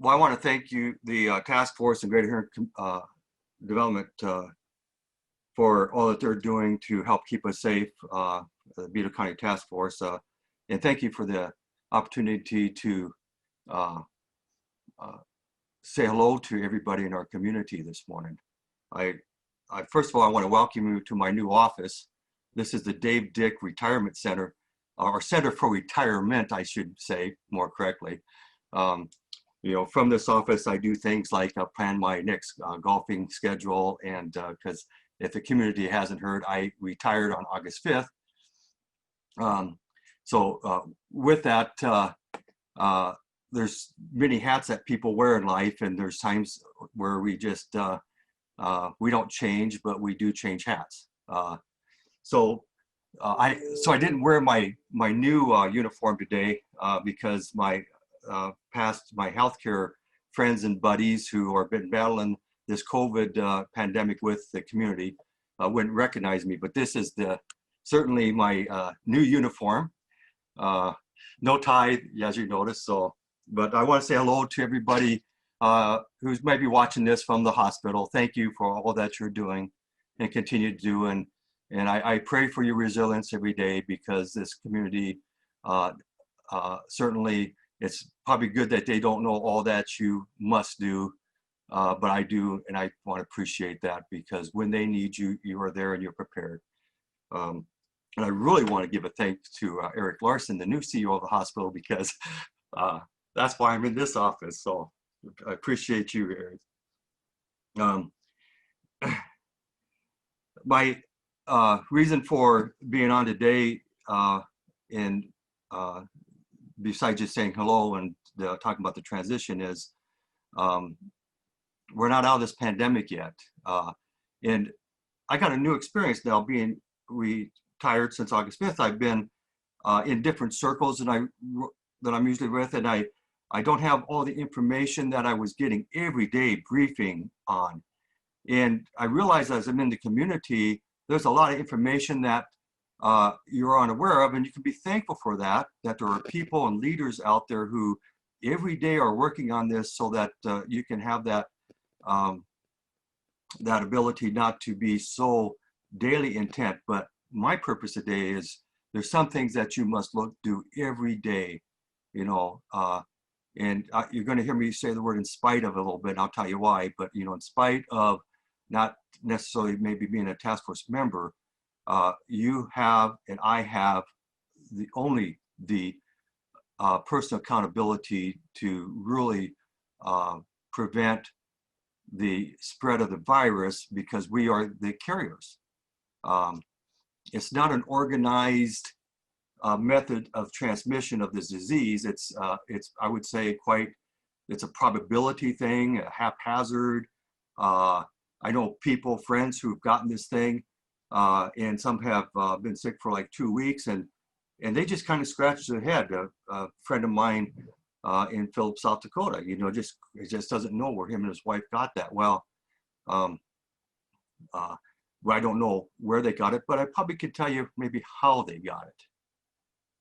Well, I want to thank you, the task force and Greater Hearing Development, for all that they're doing to help keep us safe, the Beetle County Task Force. And thank you for the opportunity to uh, uh, say hello to everybody in our community this morning. I, first of all, I want to welcome you to my new office. This is the Dave Dick Retirement Center, or Center for Retirement, I should say more correctly. From this office, I do things like plan my next golfing schedule, and because if the community hasn't heard, I retired on August 5th. With that, there's many hats that people wear in life, and there's times where we just we don't change, but we do change hats. So I didn't wear my new uniform today because my healthcare friends and buddies who have been battling this COVID pandemic with the community wouldn't recognize me. But this is certainly my new uniform. No tie, as you notice. But I want to say hello to everybody who's maybe watching this from the hospital. Thank you for all that you're doing and continue to do. And I pray for your resilience every day, because this community certainly, it's probably good that they don't know all that you must do, but I do, and I want to appreciate that, because when they need you, you are there and you're prepared. And I really want to give a thanks to Eric Larson, the new CEO of the hospital, because that's why I'm in this office. So I appreciate you, Eric. My reason for being on today, and besides just saying hello and talking about the transition, is we're not out of this pandemic yet. And I got a new experience now, being retired since August 5th. I've been in different circles that I'm usually with, and I don't have all the information that I was getting every day briefing on. And I realize as I'm in the community, there's a lot of information that you're unaware of, and you can be thankful for that there are people and leaders out there who every day are working on this, so that you can have that that ability not to be so daily intent. But my purpose today is, there's some things that you must do every day, and you're going to hear me say the word "in spite of" a little bit, and I'll tell you why. But in spite of not necessarily maybe being a task force member, you have and I have the personal accountability to really prevent the spread of the virus, because we are the carriers. It's not an organized method of transmission of this disease. It's I would say it's a probability thing, a haphazard. I know friends who've gotten this thing, and some have been sick for like 2 weeks, and they just kind of scratched their head. A friend of mine in Phillips, South Dakota, he just doesn't know where him and his wife got that. Well, I don't know where they got it, but I probably could tell you maybe how they got it.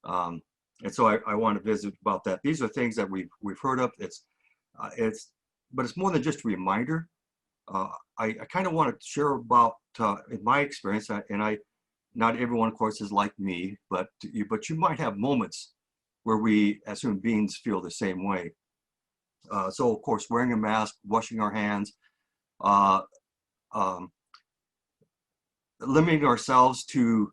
And so I want to visit about that. These are things that we've heard of. But it's more than just a reminder. I kind of want to share about in my experience, and not everyone, of course, is like me, but you might have moments where we as human beings feel the same way. So of course, wearing a mask, washing our hands, limiting ourselves to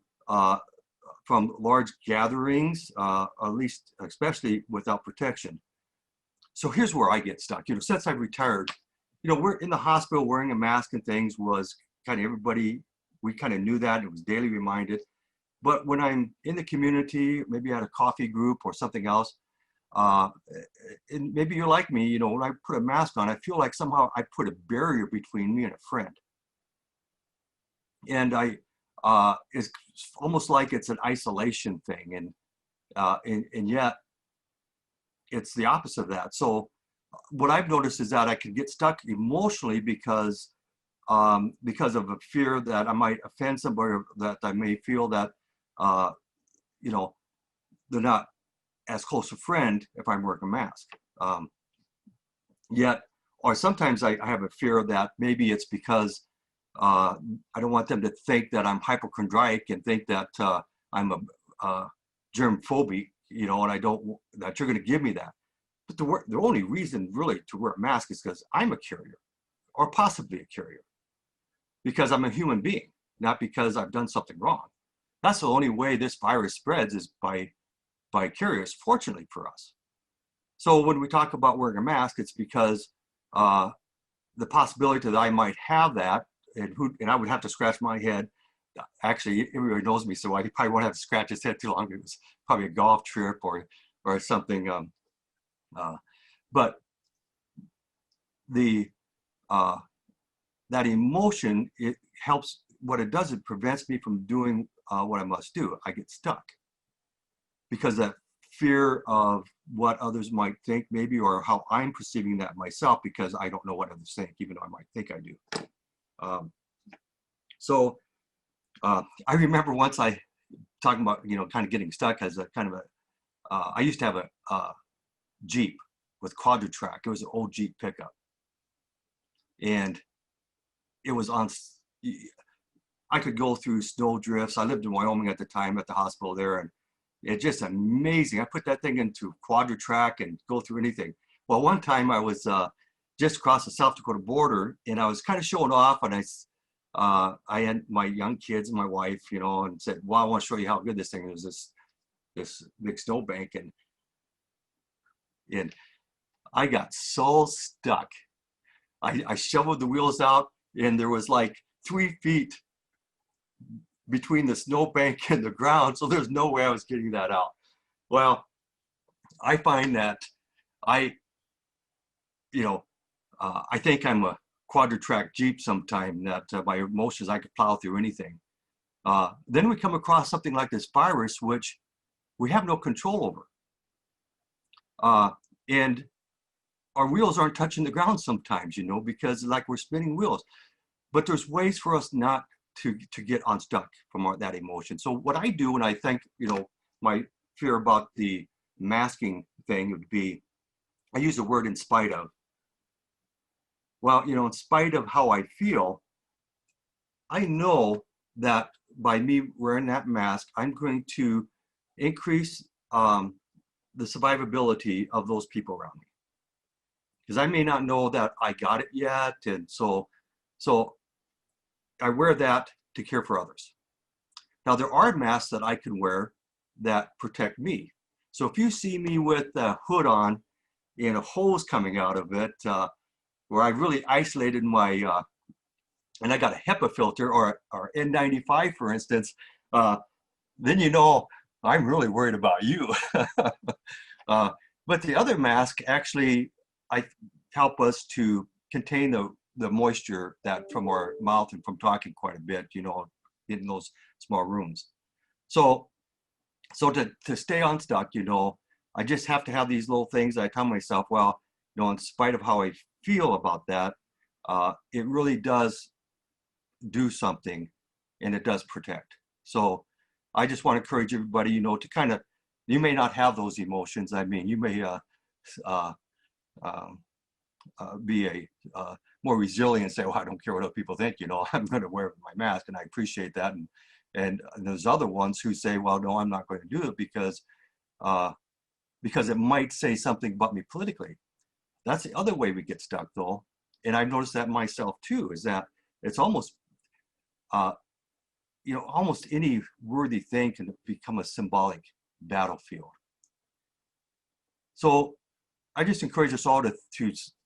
from large gatherings, at least especially without protection. So here's where I get stuck. Since I've retired, we're in the hospital wearing a mask and things was kind of everybody, we kind of knew that, it was daily reminded. But when I'm in the community, maybe at a coffee group or something else, and maybe you're like me, when I put a mask on, I feel like somehow I put a barrier between me and a friend. And it's almost like it's an isolation thing. And yet it's the opposite of that. So what I've noticed is that I can get stuck emotionally because of a fear that I might offend somebody, or that I may feel that, they're not as close a friend if I'm wearing a mask. yet, or sometimes I have a fear of that maybe it's because I don't want them to think that I'm hypochondriac and think that I'm a germ phobic, you know, and I don't, that you're going to give me that. But the only reason really to wear a mask is because I'm a carrier or possibly a carrier, because I'm a human being, not because I've done something wrong. That's the only way this virus spreads, is by carriers, fortunately for us. So when we talk about wearing a mask, it's because uh, the possibility that I might have that, and I would have to scratch my head. Actually, everybody knows me, so I probably won't have to scratch his head too long. It was probably a golf trip or something. Uh, but the uh, that emotion, it helps. What it does, it prevents me from doing what I must do. I get stuck because that fear of what others might think, maybe, or how I'm perceiving that myself, because I don't know what others think, even though I might think I do. Um, so I remember once I talking about, you know, kind of getting stuck as a kind of I used to have a Jeep with quadra-track. It was an old Jeep pickup, and it was on. I could go through snow drifts. I lived in Wyoming at the time, at the hospital there, and it's just amazing. I put that thing into quadra-track and go through anything. Well, one time I was just across the South Dakota border, and I was kind of showing off, and I had my young kids and my wife, you know, and said, "Well, I want to show you how good this thing is. This big snowbank," and I got so stuck. I shoveled the wheels out, and there was like 3 feet between the snowbank and the ground, so there's no way I was getting that out. Well, I find that I, you know, I think I'm a quadra-track Jeep sometime, that my emotions, I could plow through anything. Then we come across something like this virus, which we have no control over. And our wheels aren't touching the ground sometimes, you know, because like we're spinning wheels. But there's ways for us not to get unstuck from that emotion. So what I do when I think, you know, my fear about the masking thing would be, I use the word "in spite of." Well, you know, in spite of how I feel, I know that by me wearing that mask, I'm going to increase the survivability of those people around me, because I may not know that I got it yet, and so I wear that to care for others. Now, there are masks that I can wear that protect me. So if you see me with a hood on and a hose coming out of it, where I really isolated my, and I got a HEPA filter or N95, for instance, then you know I'm really worried about you. But the other mask actually help us to contain the moisture that from our mouth and from talking quite a bit, you know, in those small rooms. So to stay unstuck, you know, I just have to have these little things. I tell myself, well, you know, in spite of how I feel about that, it really does do something, and it does protect. So I just want to encourage everybody, you know, to kind of, you may not have those emotions. I mean, you may uh, um, be more resilient and say, well, I don't care what other people think, you know, I'm going to wear my mask, and I appreciate that. And there's other ones who say, well, no, I'm not going to do it because it might say something about me politically. That's the other way we get stuck, though. And I've noticed that myself too, is that it's almost, you know, almost any worthy thing can become a symbolic battlefield. So I just encourage us all to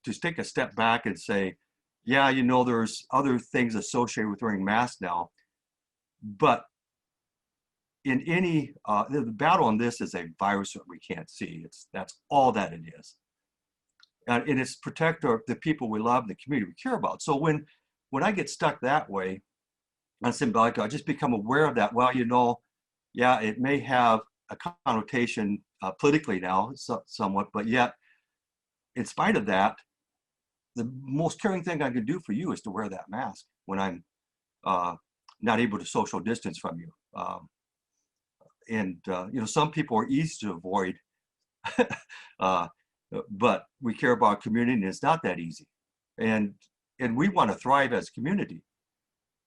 take a step back and say, yeah, you know, there's other things associated with wearing masks now, but in any, the battle on this is a virus that we can't see. That's all that it is. And it's protect the people we love, the community we care about. So when I get stuck that way on symbolic, I just become aware of that. Well, you know, yeah, it may have a connotation politically now, somewhat, but yet, in spite of that, the most caring thing I can do for you is to wear that mask when I'm not able to social distance from you. You know, some people are easy to avoid. but we care about community, and it's not that easy. And we want to thrive as a community.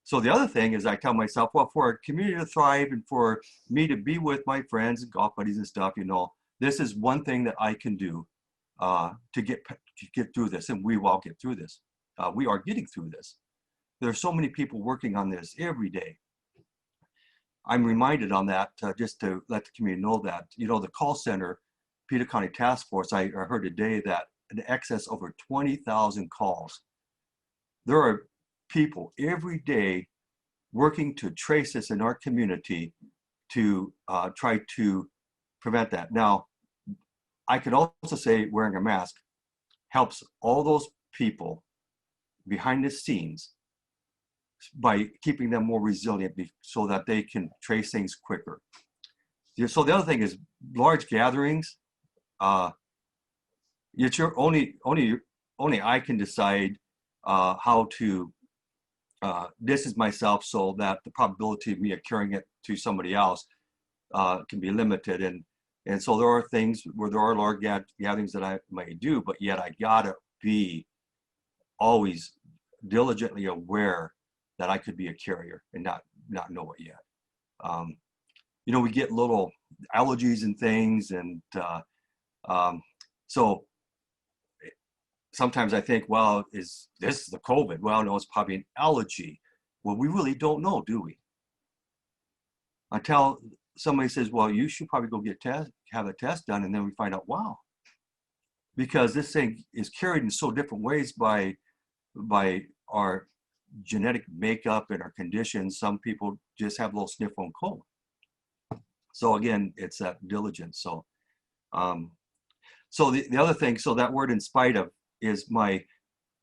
So the other thing is I tell myself, well, for a community to thrive and for me to be with my friends and golf buddies and stuff, you know, this is one thing that I can do to get through this, and we will all get through this. We are getting through this. There are so many people working on this every day. I'm reminded on that just to let the community know that, you know, the call center, Peter County Task Force, I heard today that in excess over 20,000 calls. There are people every day working to trace this in our community to try to prevent that. Now, I could also say wearing a mask helps all those people behind the scenes by keeping them more resilient so that they can trace things quicker. So the other thing is large gatherings. It's your only I can decide how to distance myself so that the probability of me carrying it to somebody else can be limited. And so there are things where there are large gatherings that I may do, but yet I gotta be always diligently aware that I could be a carrier and not know it yet. You know, we get little allergies and things, and so sometimes I think, well, is this the COVID? Well, no, it's probably an allergy. Well, we really don't know, do we? Until somebody says, well, you should probably go have a test done, and then we find out, wow, because this thing is carried in so different ways by our genetic makeup and our conditions. Some people just have a little sniffle and cold. So again, it's that diligence. So so the other thing, so that word "in spite of" is my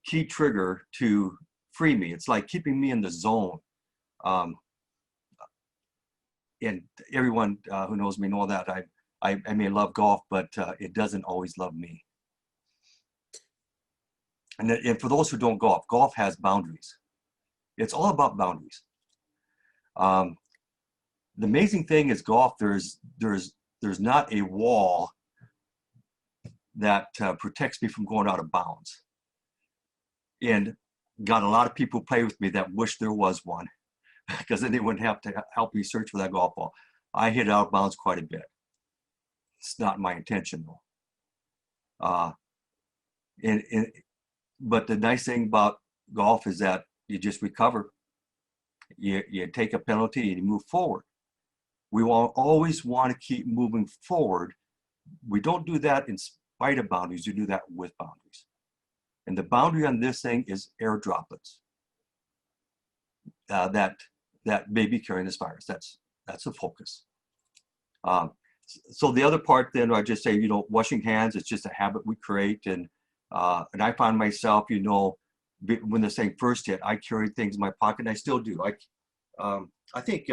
key trigger to free me. It's like keeping me in the zone. And everyone who knows me know that I may love golf, but it doesn't always love me. And for those who don't golf has boundaries. It's all about boundaries. The amazing thing is golf, there's not a wall that protects me from going out of bounds. And got a lot of people play with me that wish there was one, because then they wouldn't have to help me search for that golf ball. I hit out of bounds quite a bit. It's not my intention though. But the nice thing about golf is that you just recover. You take a penalty and you move forward. We will always want to keep moving forward. We don't do that in spite of boundaries. You do that with boundaries. And the boundary on this thing is air droplets that may be carrying this virus. That's the focus. So the other part then, I just say, you know, washing hands, it's just a habit we create. And I found myself, you know, when the thing first hit, I carried things in my pocket, and I still do. I think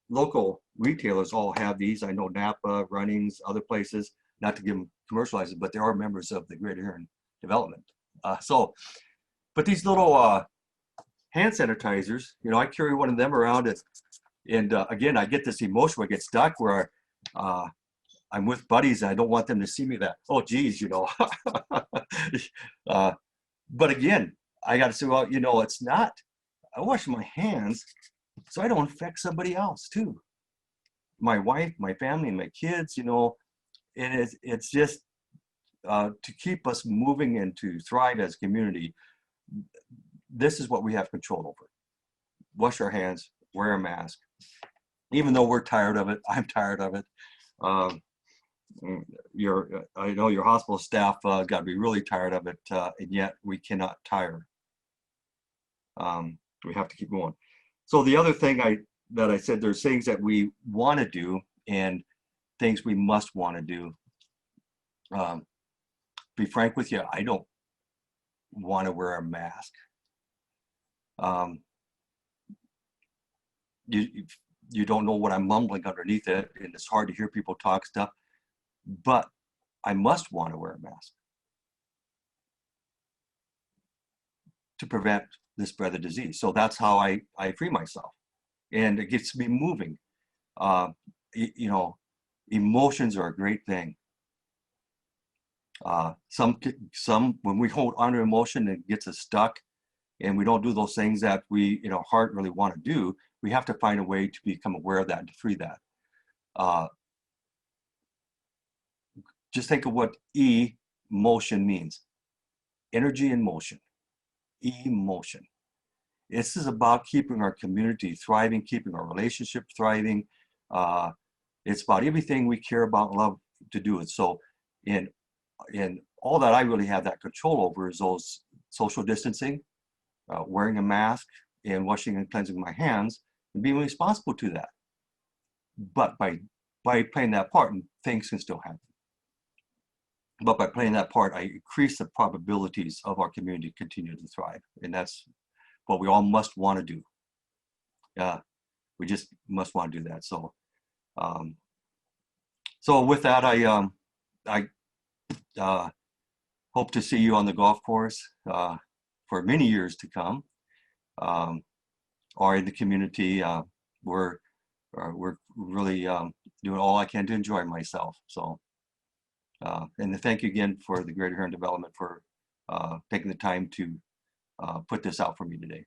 local retailers all have these. I know Napa, Runnings, other places, not to give them commercialize it, but they are members of the Greater Huron Development. But these little hand sanitizers, you know, I carry one of them around, and again, I get this emotion where I get stuck where I'm with buddies and I don't want them to see me that, oh geez, you know. But again, I got to say, well, you know, it's not, I wash my hands so I don't affect somebody else too. My wife, my family, and my kids, you know, and it's just to keep us moving and to thrive as a community. This is what we have control over. Wash our hands, wear a mask. Even though we're tired of it, I'm tired of it. I know your hospital staff got to be really tired of it, and yet we cannot tire. We have to keep going. So the other thing that I said, there's things that we want to do and things we must want to do. Be frank with you, I don't want to wear a mask. You don't know what I'm mumbling underneath it, and it's hard to hear people talk stuff, but I must want to wear a mask to prevent the spread of disease. So that's how I free myself, and it gets me moving. You know, emotions are a great thing. Some when we hold on to emotion, it gets us stuck, and we don't do those things that we in our heart really want to do. We have to find a way to become aware of that and to free that. Uh, just think of what emotion means: energy and motion. Emotion. This is about keeping our community thriving, keeping our relationship thriving. Uh, it's about everything we care about and love to do it. So, in all that I really have that control over is those social distancing, wearing a mask, and washing and cleansing my hands, and being responsible to that. But by playing that part, things can still happen. But by playing that part, I increase the probabilities of our community continue to thrive, and that's what we all must want to do. We just must want to do that. So, um, so with that, I hope to see you on the golf course for many years to come, or in the community. We're really doing all I can to enjoy myself. So, and thank you again for the Greater Huron Development for taking the time to put this out for me today.